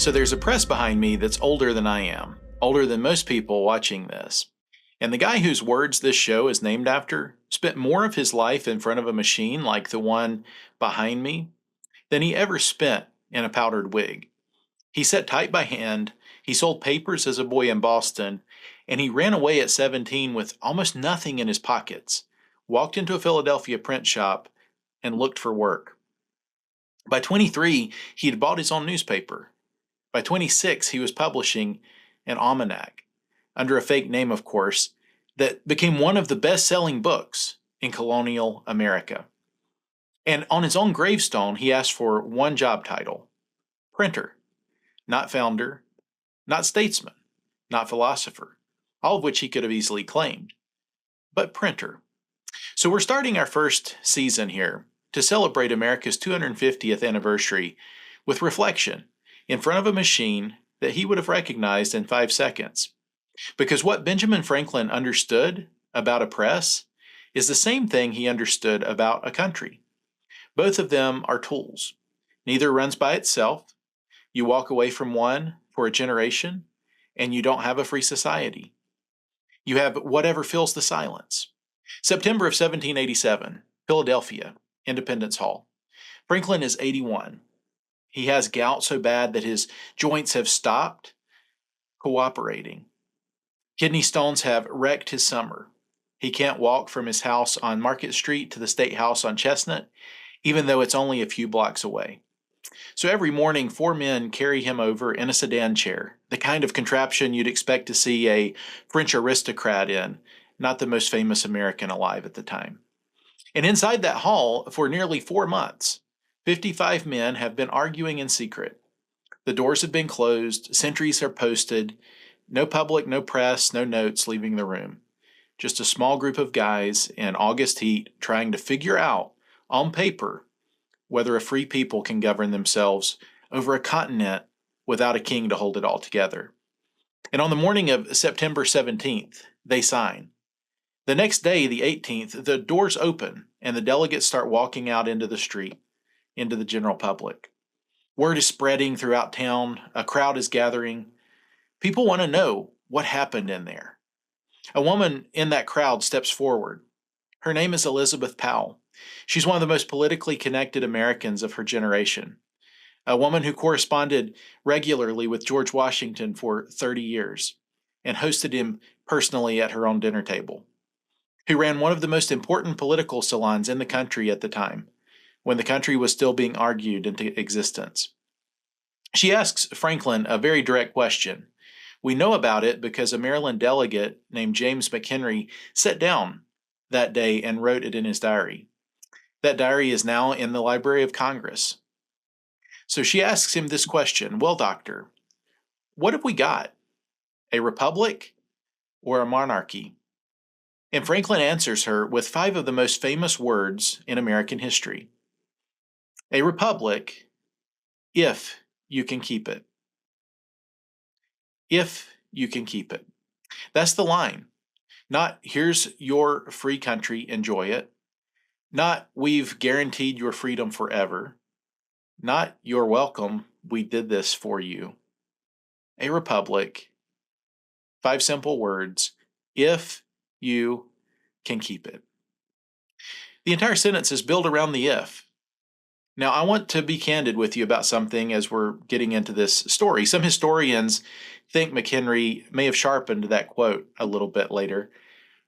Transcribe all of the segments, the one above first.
So there's a press behind me that's older than I am, older than most people watching this. And the guy whose words this show is named after spent more of his life in front of a machine like the one behind me than he ever spent in a powdered wig. He sat tight by hand, he sold papers as a boy in Boston, and he ran away at 17 with almost nothing in his pockets, walked into a Philadelphia print shop, and looked for work. By 23, he had bought his own newspaper. By 26, he was publishing an almanac, under a fake name, of course, that became one of the best-selling books in colonial America. And on his own gravestone, he asked for one job title: printer, not founder, not statesman, not philosopher, all of which he could have easily claimed, but printer. So we're starting our first season here to celebrate America's 250th anniversary with reflection in front of a machine that he would have recognized in 5 seconds. Because what Benjamin Franklin understood about a press is the same thing he understood about a country. Both of them are tools. Neither runs by itself. You walk away from one for a generation, and you don't have a free society. You have whatever fills the silence. September of 1787, Philadelphia, Independence Hall. Franklin is 81. He has gout so bad that his joints have stopped cooperating. Kidney stones have wrecked his summer. He can't walk from his house on Market Street to the State House on Chestnut, even though it's only a few blocks away. So every morning, 4 men carry him over in a sedan chair, the kind of contraption you'd expect to see a French aristocrat in, not the most famous American alive at the time. And inside that hall, for nearly 4 months, 55 men have been arguing in secret. The doors have been closed, sentries are posted, no public, no press, no notes leaving the room. Just a small group of guys in August heat trying to figure out, on paper, whether a free people can govern themselves over a continent without a king to hold it all together. And on the morning of September 17th, they sign. The next day, the 18th, the doors open and the delegates start walking out into the street, into the general public. Word is spreading throughout town. A crowd is gathering. People want to know what happened in there. A woman in that crowd steps forward. Her name is Elizabeth Powel. She's one of the most politically connected Americans of her generation. A woman who corresponded regularly with George Washington for 30 years and hosted him personally at her own dinner table. Who ran one of the most important political salons in the country at the time, when the country was still being argued into existence. She asks Franklin a very direct question. We know about it because a Maryland delegate named James McHenry sat down that day and wrote it in his diary. That diary is now in the Library of Congress. So she asks him this question: well, doctor, what have we got? A republic or a monarchy? And Franklin answers her with 5 of the most famous words in American history. A republic, if you can keep it. If you can keep it. That's the line. Not, here's your free country, enjoy it. Not, we've guaranteed your freedom forever. Not, you're welcome, we did this for you. A republic, 5 simple words, if you can keep it. The entire sentence is built around the if. Now, I want to be candid with you about something as we're getting into this story. Some historians think McHenry may have sharpened that quote a little bit later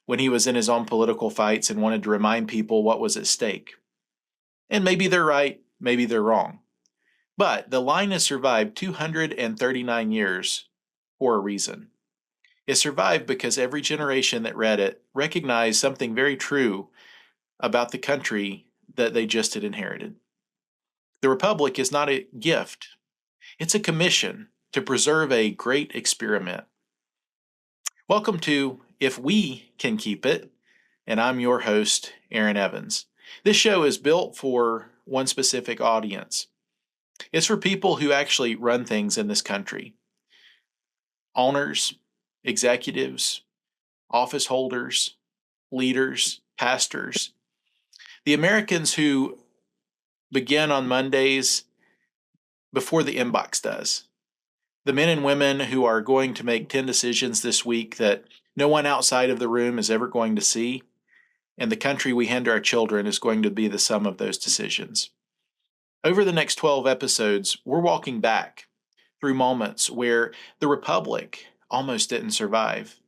when he was in his own political fights and wanted to remind people what was at stake. And maybe they're right, maybe they're wrong. But the line has survived 239 years for a reason. It survived because every generation that read it recognized something very true about the country that they just had inherited. The Republic is not a gift. It's a commission to preserve a great experiment. Welcome to If We Can Keep It, and I'm your host, Aaron Evans. This show is built for one specific audience. It's for people who actually run things in this country. Owners, executives, office holders, leaders, pastors. The Americans who begin on Mondays before the inbox does. The men and women who are going to make 10 decisions this week that no one outside of the room is ever going to see, and the country we hand to our children is going to be the sum of those decisions. Over the next 12 episodes, we're walking back through moments where the Republic almost didn't survive,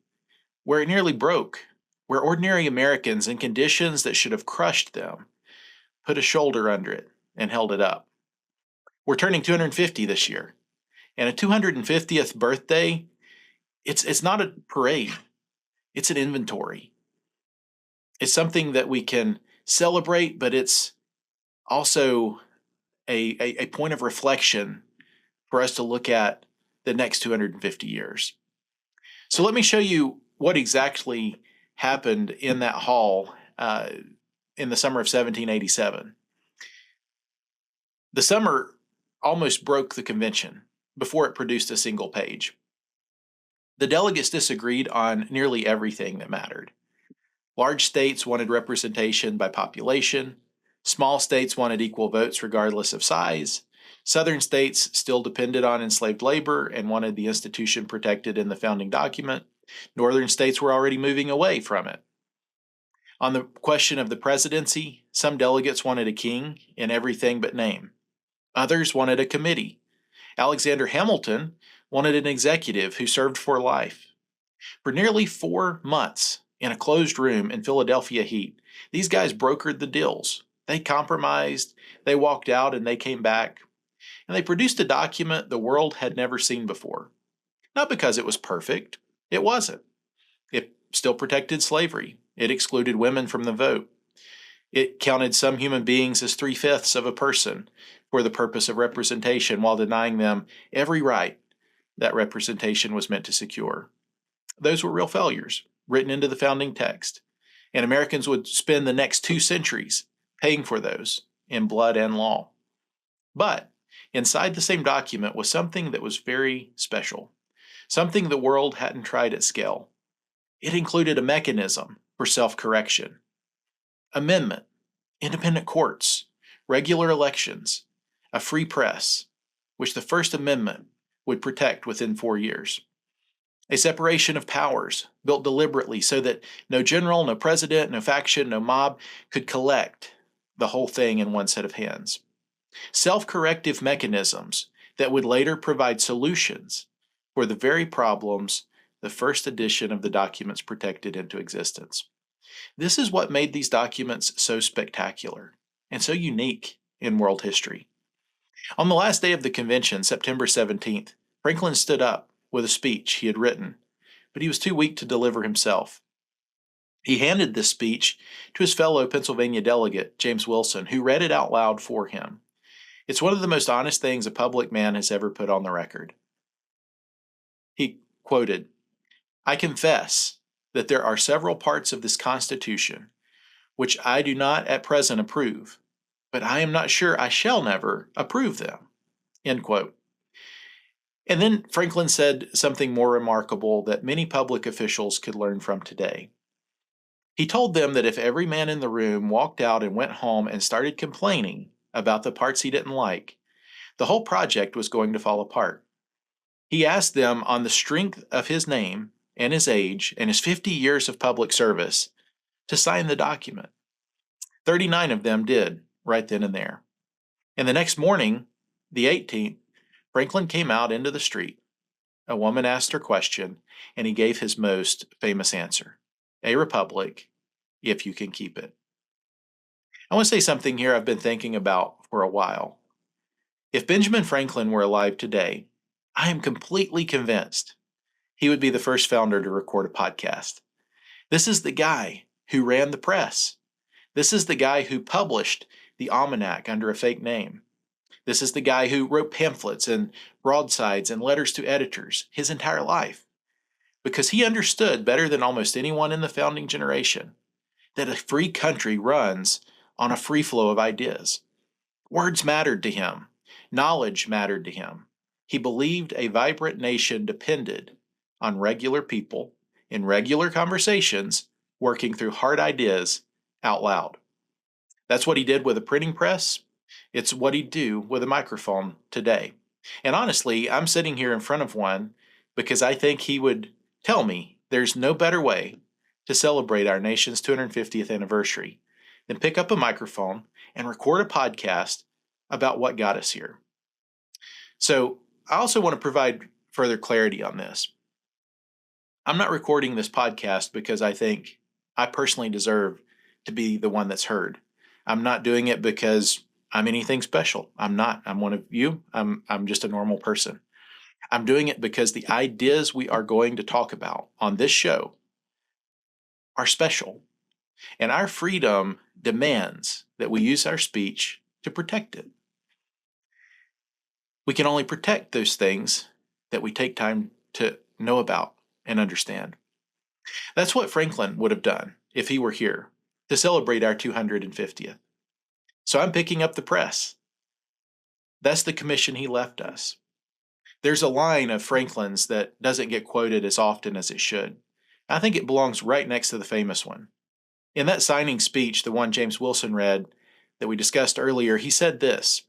where it nearly broke, where ordinary Americans in conditions that should have crushed them put a shoulder under it and held it up. We're turning 250 this year, and a 250th birthday, it's not a parade, it's an inventory. It's something that we can celebrate, but it's also a point of reflection for us to look at the next 250 years. So let me show you what exactly happened in that hall in the summer of 1787. The summer almost broke the convention before it produced a single page. The delegates disagreed on nearly everything that mattered. Large states wanted representation by population. Small states wanted equal votes regardless of size. Southern states still depended on enslaved labor and wanted the institution protected in the founding document. Northern states were already moving away from it. On the question of the presidency, some delegates wanted a king in everything but name. Others wanted a committee. Alexander Hamilton wanted an executive who served for life. For nearly 4 months in a closed room in Philadelphia heat, these guys brokered the deals. They compromised, they walked out, and they came back. And they produced a document the world had never seen before. Not because it was perfect, it wasn't. It still protected slavery. It excluded women from the vote. It counted some human beings as 3/5 of a person for the purpose of representation while denying them every right that representation was meant to secure. Those were real failures written into the founding text, and Americans would spend the next 2 centuries paying for those in blood and law. But inside the same document was something that was very special, something the world hadn't tried at scale. It included a mechanism for self-correction, amendment, independent courts, regular elections, a free press, which the First Amendment would protect within 4 years. A separation of powers built deliberately so that no general, no president, no faction, no mob could collect the whole thing in one set of hands. Self-corrective mechanisms that would later provide solutions for the very problems the first edition of the documents protected into existence. This is what made these documents so spectacular and so unique in world history. On the last day of the convention, September 17th, Franklin stood up with a speech he had written, but he was too weak to deliver himself. He handed this speech to his fellow Pennsylvania delegate, James Wilson, who read it out loud for him. It's one of the most honest things a public man has ever put on the record. He quoted, "I confess that there are several parts of this Constitution which I do not at present approve, but I am not sure I shall never approve them." End quote. And then Franklin said something more remarkable that many public officials could learn from today. He told them that if every man in the room walked out and went home and started complaining about the parts he didn't like, the whole project was going to fall apart. He asked them, on the strength of his name and his age and his 50 years of public service, to sign the document. 39 of them did, right then and there. And the next morning, the 18th, Franklin came out into the street. A woman asked her question, and he gave his most famous answer: a republic, if you can keep it. I want to say something here I've been thinking about for a while. If Benjamin Franklin were alive today, I am completely convinced he would be the first founder to record a podcast. This is the guy who ran the press. This is the guy who published the almanac under a fake name. This is the guy who wrote pamphlets and broadsides and letters to editors his entire life, because he understood better than almost anyone in the founding generation that a free country runs on a free flow of ideas. Words mattered to him. Knowledge mattered to him. He believed a vibrant nation depended on regular people in regular conversations working through hard ideas out loud. That's what he did with a printing press. It's what he'd do with a microphone today. And honestly, I'm sitting here in front of one because I think he would tell me there's no better way to celebrate our nation's 250th anniversary than pick up a microphone and record a podcast about what got us here. So I also want to provide further clarity on this. I'm not recording this podcast because I think I personally deserve to be the one that's heard. I'm not doing it because I'm anything special. I'm not. I'm one of you. I'm just a normal person. I'm doing it because the ideas we are going to talk about on this show are special, and our freedom demands that we use our speech to protect it. We can only protect those things that we take time to know about and understand. That's what Franklin would have done if he were here to celebrate our 250th. So I'm picking up the press. That's the commission he left us. There's a line of Franklin's that doesn't get quoted as often as it should. I think it belongs right next to the famous one. In that signing speech, the one James Wilson read that we discussed earlier, he said this,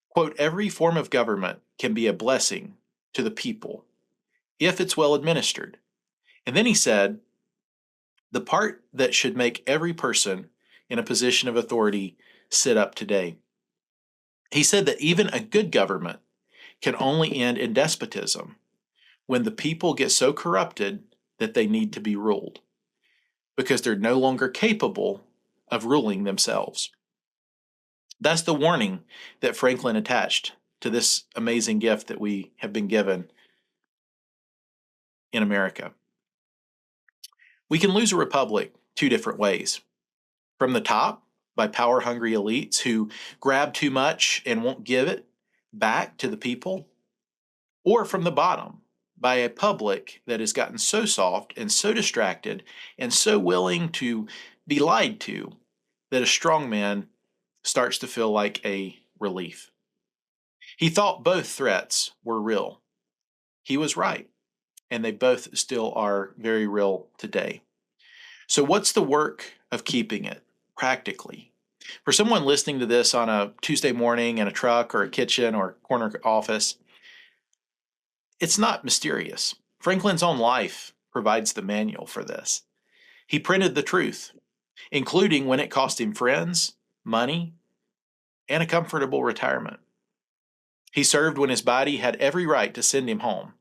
quote, "Every form of government can be a blessing to the people if it's well administered." And then he said, "The part that should make every person in a position of authority sit up today." He said that even a good government can only end in despotism when the people get so corrupted that they need to be ruled because they're no longer capable of ruling themselves. That's the warning that Franklin attached to this amazing gift that we have been given in America. We can lose a republic two different ways. From the top, by power-hungry elites who grab too much and won't give it back to the people, or from the bottom, by a public that has gotten so soft and so distracted and so willing to be lied to that a strong man starts to feel like a relief. He thought both threats were real. He was right, and they both still are very real today. So, what's the work of keeping it practically? For someone listening to this on a Tuesday morning in a truck or a kitchen or corner office, it's not mysterious. Franklin's own life provides the manual for this. He printed the truth, including when it cost him friends, money, and a comfortable retirement. He served when his body had every right to send him home.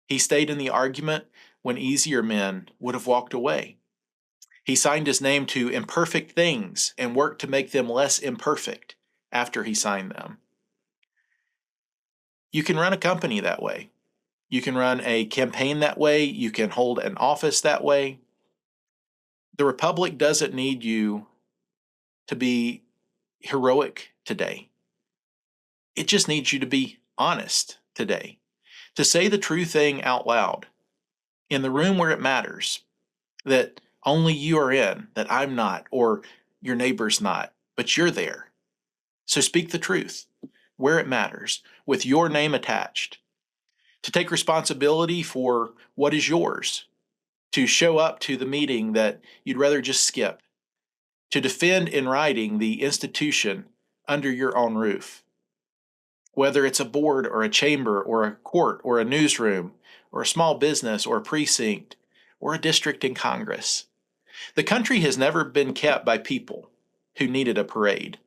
He stayed in the argument when easier men would have walked away. He signed his name to imperfect things and worked to make them less imperfect after he signed them. You can run a company that way. You can run a campaign that way. You can hold an office that way. The Republic doesn't need you to be heroic today. It just needs you to be honest today, to say the true thing out loud in the room where it matters, that only you are in, that I'm not, or your neighbor's not, but you're there. So speak the truth where it matters, with your name attached, to take responsibility for what is yours, to show up to the meeting that you'd rather just skip, to defend in writing the institution under your own roof. Whether it's a board or a chamber or a court or a newsroom or a small business or a precinct or a district in Congress. The country has never been kept by people who needed a parade.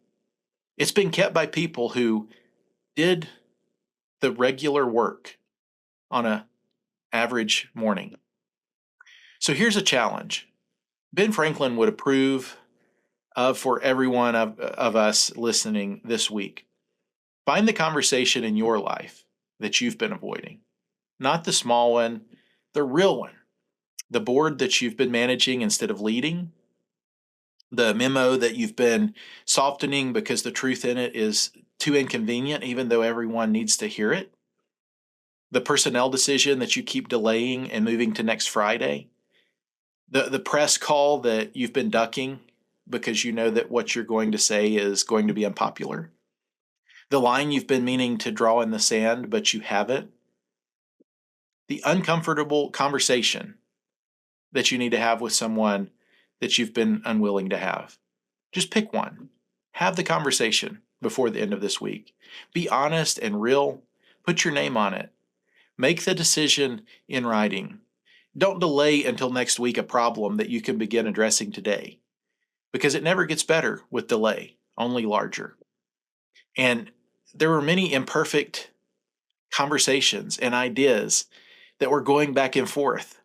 It's been kept by people who did the regular work on an average morning. So here's a challenge. Ben Franklin would approve of for every one of us listening this week. Find the conversation in your life that you've been avoiding. Not the small one, the real one. The board that you've been managing instead of leading. The memo that you've been softening because the truth in it is too inconvenient, even though everyone needs to hear it. The personnel decision that you keep delaying and moving to next Friday. The press call that you've been ducking because you know that what you're going to say is going to be unpopular. The line you've been meaning to draw in the sand, but you haven't. The uncomfortable conversation that you need to have with someone that you've been unwilling to have. Just pick one. Have the conversation before the end of this week. Be honest and real Put your name on it. Make the decision in writing. Don't delay until next week a problem that you can begin addressing today, because it never gets better with delay, only larger. And there were many imperfect conversations and ideas that were going back and forth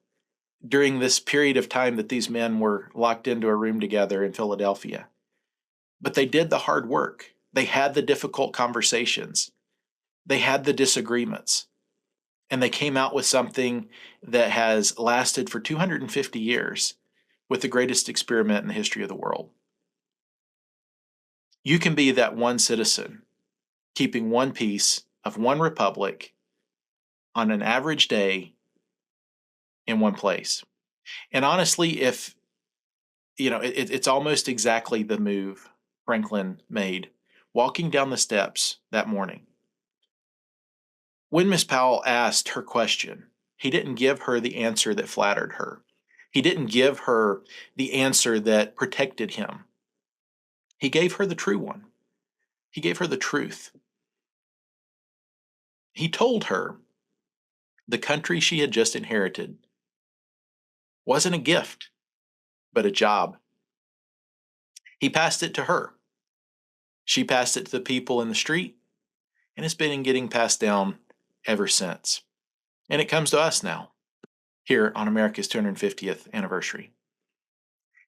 during this period of time that these men were locked into a room together in Philadelphia. But they did the hard work. They had the difficult conversations. They had the disagreements. And they came out with something that has lasted for 250 years with the greatest experiment in the history of the world. You can be that one citizen keeping one piece of one republic on an average day in one place. And honestly, if it's almost exactly the move Franklin made walking down the steps that morning. When Miss Powell asked her question, he didn't give her the answer that flattered her. He didn't give her the answer that protected him. He gave her the true one. He gave her the truth. He told her the country she had just inherited wasn't a gift, but a job. He passed it to her. She passed it to the people in the street, and it's been getting passed down ever since. And it comes to us now, here on America's 250th anniversary.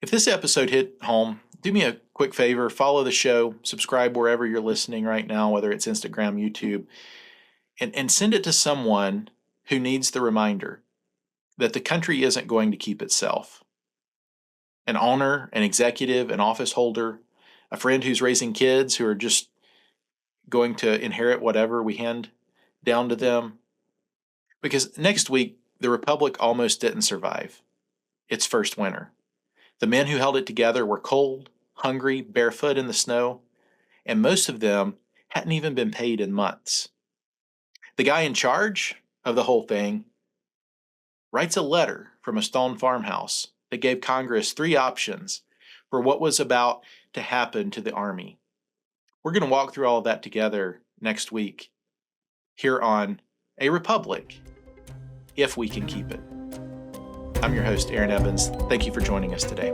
If this episode hit home, do me a quick favor, follow the show, subscribe wherever you're listening right now, whether it's Instagram, YouTube, and send it to someone who needs the reminder that the country isn't going to keep itself. An owner, an executive, an office holder, a friend who's raising kids who are just going to inherit whatever we hand down to them. Because next week, the Republic almost didn't survive its first winter. The men who held it together were cold, hungry, barefoot in the snow, and most of them hadn't even been paid in months. The guy in charge of the whole thing writes a letter from a stone farmhouse that gave Congress 3 options for what was about to happen to the Army. We're going to walk through all of that together next week here on A Republic, if we can keep it. I'm your host, Aaron Evans. Thank you for joining us today.